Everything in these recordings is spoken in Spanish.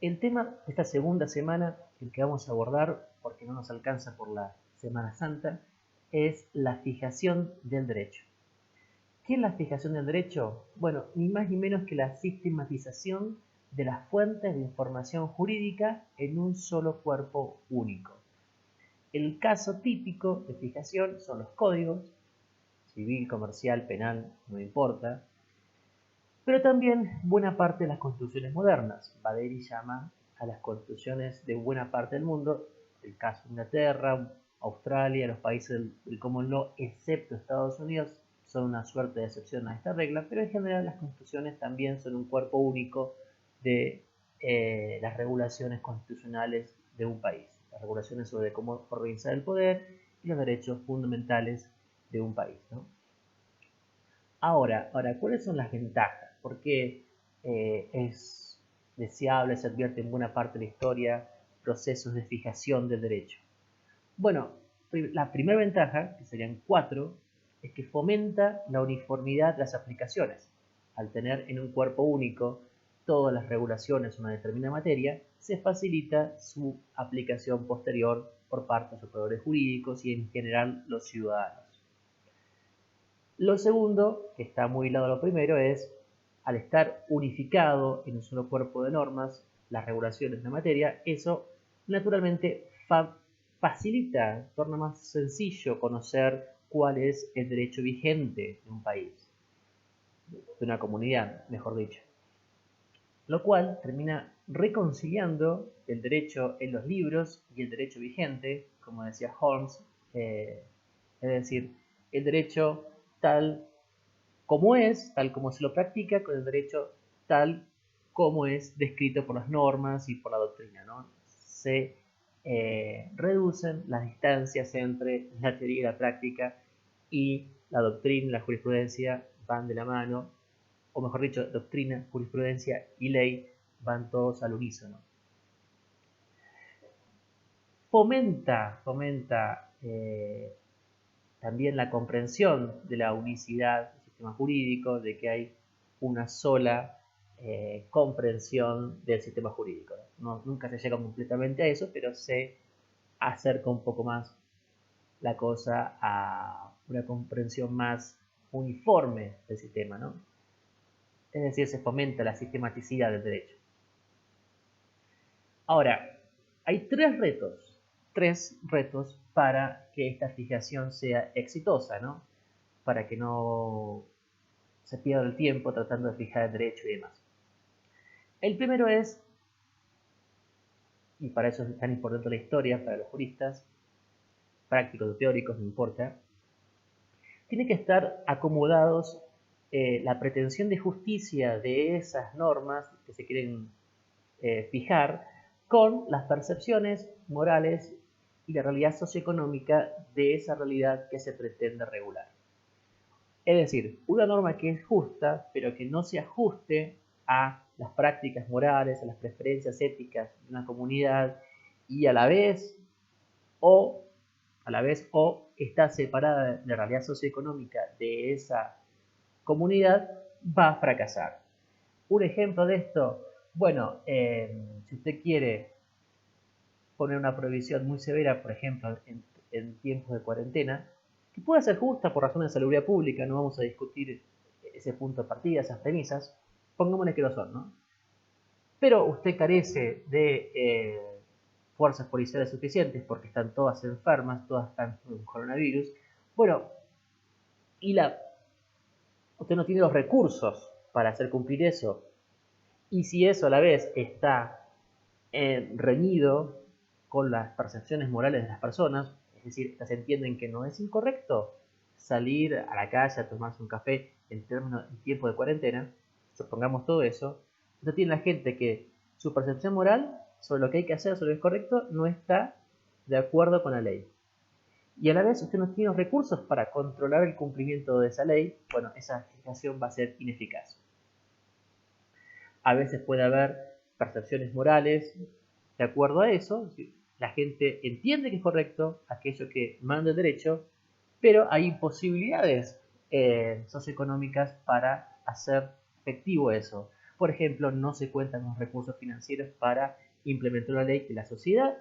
El tema de esta segunda semana, el que vamos a abordar, porque no nos alcanza por la Semana Santa, es la fijación del derecho. ¿Qué es la fijación del derecho? Bueno, ni más ni menos que la sistematización de las fuentes de información jurídica en un solo cuerpo único. El caso típico de fijación son los códigos, civil, comercial, penal, no importa, pero también buena parte de las constituciones modernas. Baderi llama a las constituciones de buena parte del mundo, el caso de Inglaterra, Australia, los países del Common Law, excepto Estados Unidos, son una suerte de excepción a esta regla, pero en general las constituciones también son un cuerpo único de las regulaciones constitucionales de un país, las regulaciones sobre cómo organizar el poder y los derechos fundamentales de un país, ¿no? Ahora, ¿cuáles son las ventajas? ¿Por qué es deseable, se advierte en buena parte de la historia, procesos de fijación del derecho? Bueno, la primera ventaja, que serían 4, es que fomenta la uniformidad de las aplicaciones. Al tener en un cuerpo único todas las regulaciones de una determinada materia, se facilita su aplicación posterior por parte de los operadores jurídicos y en general los ciudadanos. Lo segundo, que está muy ligado a lo primero, es al estar unificado en un solo cuerpo de normas, las regulaciones de la materia, eso naturalmente facilita, torna más sencillo conocer cuál es el derecho vigente de un país, de una comunidad, mejor dicho. Lo cual termina reconciliando el derecho en los libros y el derecho vigente, como decía Holmes, es decir, el derecho tal como se lo practica, con el derecho tal como es descrito por las normas y por la doctrina, ¿no? Se reducen las distancias entre la teoría y la práctica, y la doctrina y la jurisprudencia van de la mano, o mejor dicho, doctrina, jurisprudencia y ley van todos al unísono. Fomenta también la comprensión de la unicidad del sistema jurídico, de que hay una sola comprensión del sistema jurídico. Nunca se llega completamente a eso, pero se acerca un poco más la cosa a una comprensión más uniforme del sistema, ¿no? Es decir, se fomenta la sistematicidad del derecho. Ahora, hay tres retos para que esta fijación sea exitosa, ¿no? Para que no se pierda el tiempo tratando de fijar el derecho y demás. El primero es, y para eso es tan importante la historia para los juristas, prácticos o teóricos, no importa, tiene que estar acomodados la pretensión de justicia de esas normas que se quieren fijar con las percepciones morales y la realidad socioeconómica de esa realidad que se pretende regular. Es decir, una norma que es justa, pero que no se ajuste a las prácticas morales, a las preferencias éticas de una comunidad, y a la vez o está separada de la realidad socioeconómica de esa comunidad, va a fracasar. Un ejemplo de esto, bueno, si usted quiere poner una prohibición muy severa, por ejemplo, en tiempos de cuarentena, que puede ser justa por razones de salubridad pública, no vamos a discutir ese punto de partida, esas premisas, pongámosle que lo son, ¿no? Pero usted carece de fuerzas policiales suficientes porque están todas enfermas, todas están con coronavirus, bueno, y usted no tiene los recursos para hacer cumplir eso, y si eso a la vez está reñido con las percepciones morales de las personas, es decir, se entienden que no es incorrecto salir a la calle a tomarse un café en tiempo de cuarentena, supongamos todo eso, entonces tiene la gente que su percepción moral sobre lo que hay que hacer, sobre lo que es correcto, no está de acuerdo con la ley. Y a la vez usted no tiene los recursos para controlar el cumplimiento de esa ley, bueno, esa fijación va a ser ineficaz. A veces puede haber percepciones morales de acuerdo a eso, la gente entiende que es correcto aquello que manda el derecho, pero hay imposibilidades socioeconómicas para hacer efectivo eso. Por ejemplo, no se cuentan con recursos financieros para implementar una ley que la sociedad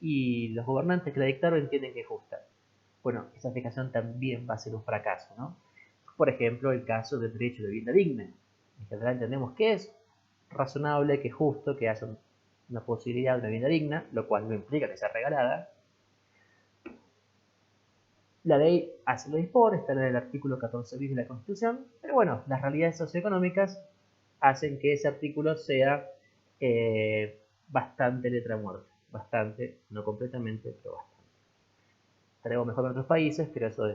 y los gobernantes que la dictaron entienden que es justa. Bueno, esa fijación también va a ser un fracaso, ¿no? Por ejemplo, el caso del derecho de vivienda digna. En general entendemos que es razonable, que es justo, que haya una posibilidad de una vivienda digna, lo cual no implica que sea regalada. La ley así lo dispone, está en el artículo 14 bis de la Constitución, pero bueno, las realidades socioeconómicas hacen que ese artículo sea bastante letra muerta, bastante, no completamente, pero bastante. Tenemos mejor en otros países, pero eso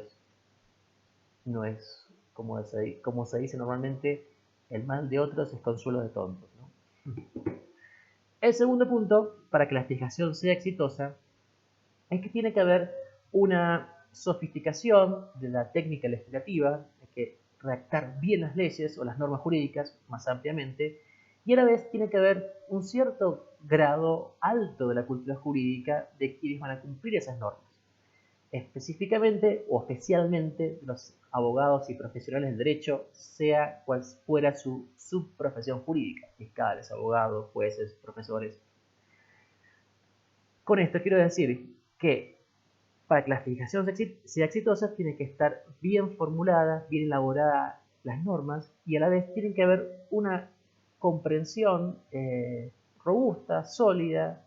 no es como se dice normalmente, el mal de otros es consuelo de tontos, ¿no? El segundo punto, para que la fijación sea exitosa, es que tiene que haber una sofisticación de la técnica legislativa, hay que redactar bien las leyes o las normas jurídicas más ampliamente, y a la vez tiene que haber un cierto grado alto de la cultura jurídica de quienes van a cumplir esas normas. Específicamente o especialmente los abogados y profesionales del derecho, sea cual fuera su subprofesión jurídica, fiscales, abogados, jueces, profesores. Con esto quiero decir que para que la fijación sea exitosa, tiene que estar bien formulada, bien elaborada las normas y a la vez tiene que haber una comprensión robusta, sólida,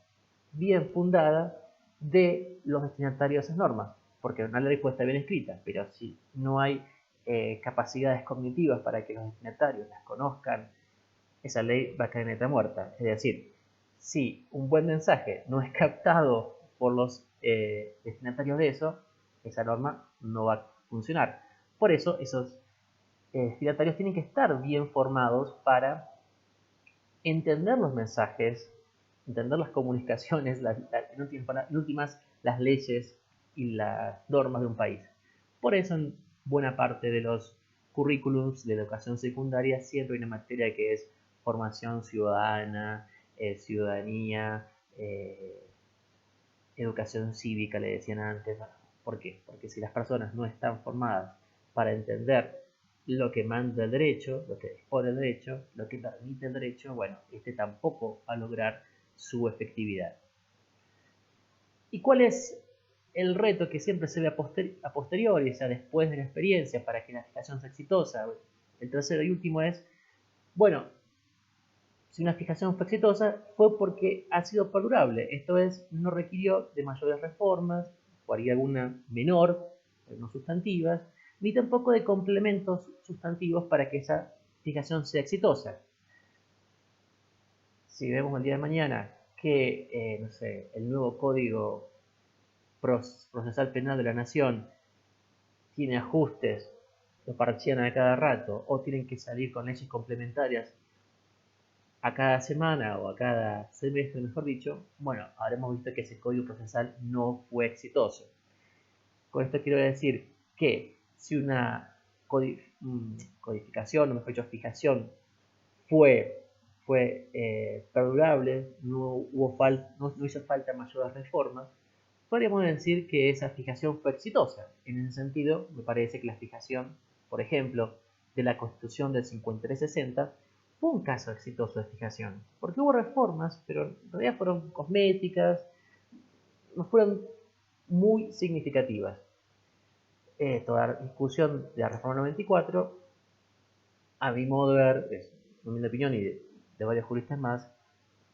bien fundada de los destinatarios de esas normas. Porque una ley puede estar bien escrita, pero si no hay capacidades cognitivas para que los destinatarios las conozcan, esa ley va a caer en letra muerta. Es decir, si un buen mensaje no es captado por los destinatarios de eso, esa norma no va a funcionar. Por eso esos destinatarios tienen que estar bien formados para entender los mensajes, entender las comunicaciones, en últimas las leyes y las normas de un país. Por eso en buena parte de los currículums de educación secundaria siempre hay una materia que es formación ciudadana, ciudadanía, educación cívica, le decían antes. ¿Por qué? Porque si las personas no están formadas para entender lo que manda el derecho, lo que dispone el derecho, lo que permite el derecho, bueno, este tampoco va a lograr su efectividad. ¿Y cuál es el reto que siempre se ve a posteriori, o sea, después de la experiencia, para que la fijación sea exitosa? El tercero y último es, bueno, si una fijación fue exitosa fue porque ha sido perdurable, esto es, no requirió de mayores reformas, o haría alguna menor, no sustantivas, ni tampoco de complementos sustantivos para que esa fijación sea exitosa. Si vemos el día de mañana que, no sé, el nuevo Código Procesal Penal de la Nación tiene ajustes, lo parchean a cada rato, o tienen que salir con leyes complementarias a cada semana o a cada semestre, mejor dicho, bueno, habremos visto que ese código procesal no fue exitoso. Con esto quiero decir que si una codificación, o mejor dicho, fijación fue perdurable, no hizo falta mayores reformas, podríamos decir que esa fijación fue exitosa. En ese sentido, me parece que la fijación, por ejemplo, de la Constitución del 5360 fue un caso exitoso de fijación, porque hubo reformas, pero en realidad fueron cosméticas, no fueron muy significativas. Toda la discusión de la reforma 94, a mi modo de ver, es mi opinión y de varios juristas más,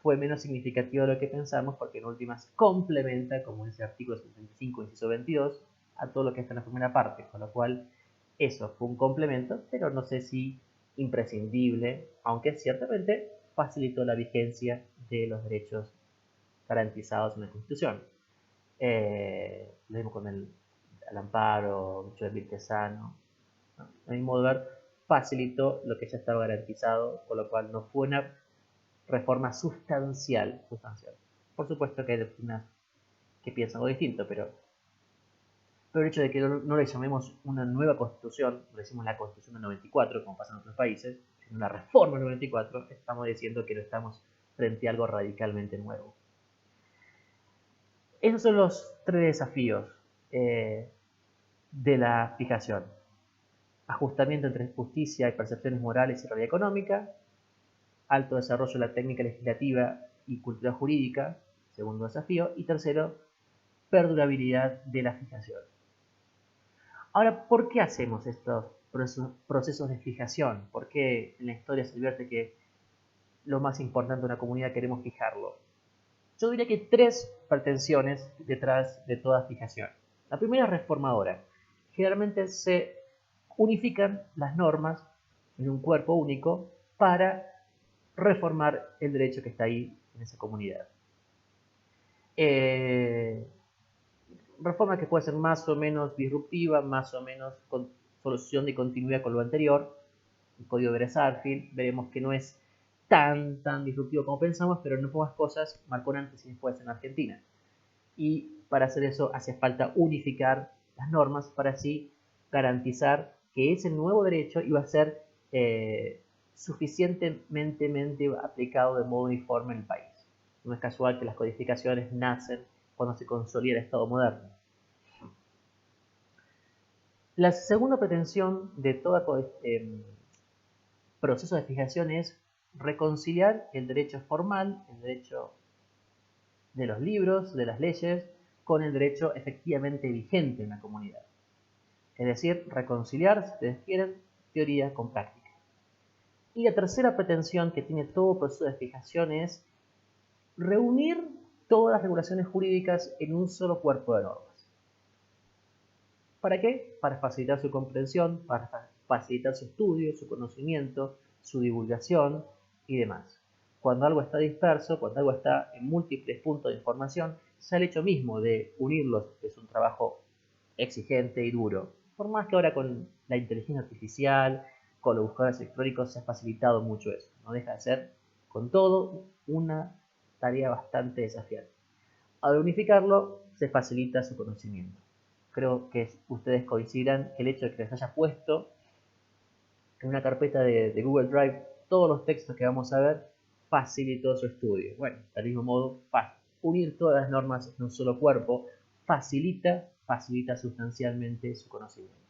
fue menos significativo de lo que pensamos porque en últimas complementa, como dice el artículo 75, inciso 22, a todo lo que está en la primera parte, con lo cual eso fue un complemento, pero no sé si imprescindible, aunque ciertamente facilitó la vigencia de los derechos garantizados en la Constitución. Lo mismo con el amparo, mucho de Miltesano, ¿no? A mi modo de ver, facilitó lo que ya estaba garantizado, con lo cual no fue una reforma sustancial. Por supuesto que hay personas que piensan algo distinto, pero el hecho de que no le llamemos una nueva constitución, le decimos la constitución del 94, como pasa en otros países, sino una reforma del 94, estamos diciendo que no estamos frente a algo radicalmente nuevo. Esos son los tres desafíos de la fijación. Ajustamiento entre justicia y percepciones morales y realidad económica, alto desarrollo de la técnica legislativa y cultura jurídica, segundo desafío, y tercero, perdurabilidad de la fijación. Ahora, ¿por qué hacemos estos procesos de fijación? ¿Por qué en la historia se advierte que lo más importante de una comunidad queremos fijarlo? Yo diría que hay tres pretensiones detrás de toda fijación. La primera es reformadora. Generalmente se unifican las normas en un cuerpo único para reformar el derecho que está ahí en esa comunidad. Reforma que puede ser más o menos disruptiva, más o menos con solución de continuidad con lo anterior. El código de Beres-Arfield, veremos que no es tan disruptivo como pensamos, pero no pocas cosas marcó un antes y después en Argentina. Y para hacer eso hace falta unificar las normas para así garantizar que ese nuevo derecho iba a ser suficientemente aplicado de modo uniforme en el país. No es casual que las codificaciones nacen cuando se consolida el Estado moderno. La segunda pretensión de todo proceso de fijación es reconciliar el derecho formal, el derecho de los libros, de las leyes, con el derecho efectivamente vigente en la comunidad. Es decir, reconciliar, si ustedes quieren, teoría con práctica. Y la tercera pretensión que tiene todo proceso de fijación es reunir todas las regulaciones jurídicas en un solo cuerpo de normas. ¿Para qué? Para facilitar su comprensión, para facilitar su estudio, su conocimiento, su divulgación y demás. Cuando algo está disperso, cuando algo está en múltiples puntos de información, ya el hecho mismo de unirlos es un trabajo exigente y duro. Por más que ahora con la inteligencia artificial, con los buscadores electrónicos se ha facilitado mucho eso. No deja de ser, con todo, una tarea bastante desafiante. Al unificarlo, se facilita su conocimiento. Creo que ustedes coincidirán que el hecho de que les haya puesto en una carpeta de Google Drive todos los textos que vamos a ver facilitó su estudio. Bueno, del mismo modo, unir todas las normas en un solo cuerpo facilita sustancialmente su conocimiento.